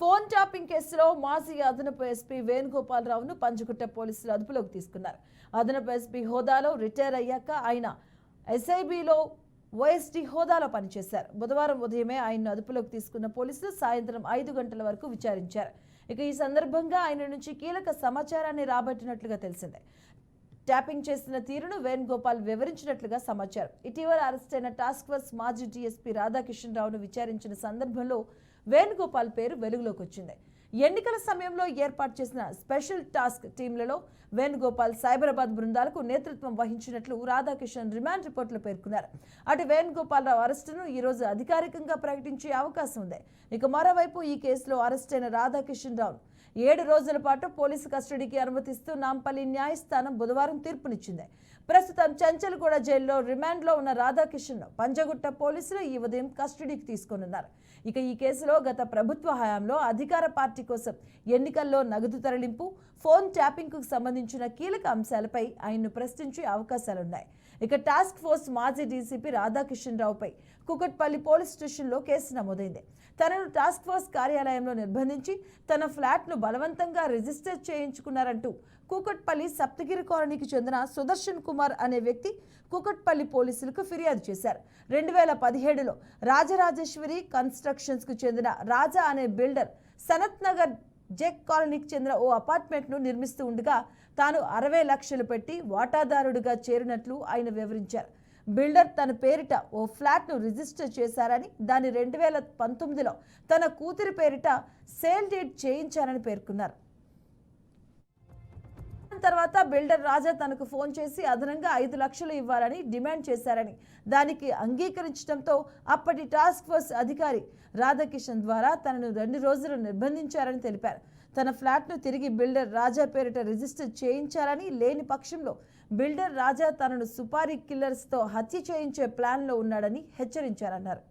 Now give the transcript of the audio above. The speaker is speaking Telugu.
ఫోన్ ట్యాపింగ్ కేసులో మాజీ అదనపు ఎస్పీ వేణుగోపాలరావును పంజగుట్ట పోలీసులు అదుపులోకి తీసుకున్నారు. అదనపు ఎస్పీ హోదాలో రిటైర్ అయ్యాక ఆయన ఎస్ఐబిలో ఓఎస్డీ హోదాలో పనిచేశారు. బుధవారం ఉదయమే ఆయన్ను అదుపులోకి తీసుకున్న పోలీసులు సాయంత్రం 5 గంటల వరకు విచారించారు. ఇక ఈ సందర్భంగా ఆయన నుంచి కీలక సమాచారాన్ని రాబట్టినట్లుగా తెలిసింది. ట్యాపింగ్ చేసిన తీరును వేణుగోపాల్ వివరించినట్లుగా సమాచారం. ఇటీవల అరెస్ట్ అయిన టాస్క్ ఫోర్స్ మాజీ డీఎస్పీ రాధాకిషన్ రావును విచారించిన సందర్భంలో వేణుగోపాల్ పేరు వెలుగులోకి వచ్చింది. ఎన్నికల సమయంలో ఏర్పాటు చేసిన స్పెషల్ టాస్క్ టీంలలో వేణుగోపాల్ సైబరాబాద్ బృందాలకు నేతృత్వం వహించినట్లు రాధాకిషన్ రిమాండ్ రిపోర్టులో పేర్కొన్నారు. అటు వేణుగోపాలరావు అరెస్టును ఈ రోజు అధికారికంగా ప్రకటించే అవకాశం ఉంది. ఇక మరోవైపు ఈ కేసులో అరెస్ట్ అయిన రాధాకిషన్ రావు 7 రోజుల పాటు పోలీసు కస్టడీకి అనుమతిస్తూ నాంపల్లి న్యాయస్థానం బుధవారం తీర్పునిచ్చింది. ప్రస్తుతం చంచల్గూడ జైల్లో రిమాండ్లో ఉన్న రాధాకిషన్ పంజగుట్ట పోలీసులు ఈ ఉదయం కస్టడీకి తీసుకున్నారు. ఇక ఈ కేసులో గత ప్రభుత్వ హయాంలో అధికార పార్టీ కోసం ఎన్నికల్లో నగదు తరలింపు, ఫోన్ ట్యాపింగ్కు సంబంధించిన కీలక అంశాలపై ఆయన్ను ప్రశ్నించే అవకాశాలున్నాయి. ఇక టాస్క్ ఫోర్స్ మాజీ డీసీపీ రాధాకిషన్ రావుపై కూకట్పల్లి పోలీస్ స్టేషన్లో కేసు నమోదైంది. తనను టాస్క్ ఫోర్స్ కార్యాలయంలో నిర్బంధించి తన ఫ్లాట్ను బలవంతంగా రిజిస్టర్ చేయించుకున్నారంటూ కూకట్పల్లి సప్తగిరి కాలనీకి చెందిన సుదర్శన్ కుమార్ అనే వ్యక్తి కూకట్పల్లి పోలీసులకు ఫిర్యాదు చేశారు. 2017లో రాజరాజేశ్వరి కన్స్ట్రక్షన్స్కు చెందిన రాజా అనే బిల్డర్ సనత్ నగర్ జెక్ కాలనీకి చెందిన ఓ అపార్ట్మెంట్ను నిర్మిస్తూ ఉండగా తాను 60 లక్షలు పెట్టి వాటాదారుడిగా చేరినట్లు ఆయన వివరించారు. బిల్డర్ తన పేరిట ఓ ఫ్లాట్ను రిజిస్టర్ చేశారని, దాన్ని 2019లో తన కూతురి పేరిట సేల్ డీడ్ చేయించారని పేర్కొన్నారు. తర్వాత బిల్డర్ రాజా తనకు ఫోన్ చేసి అదనంగా 5 లక్షలు ఇవ్వాలని డిమాండ్ చేశారని, దానికి అంగీకరించడంతో అప్పటి టాస్క్ ఫోర్స్ అధికారి రాధాకిషన్ ద్వారా తనను 2 రోజులు నిర్బంధించారని తెలిపారు. తన ఫ్లాట్ను తిరిగి బిల్డర్ రాజా పేరిట రిజిస్టర్ చేయించాలని, లేని పక్షంలో బిల్డర్ రాజా తనను సుపారీ కిల్లర్స్తో హత్య చేయించే ప్లాన్లో ఉన్నాడని హెచ్చరించారన్నారు.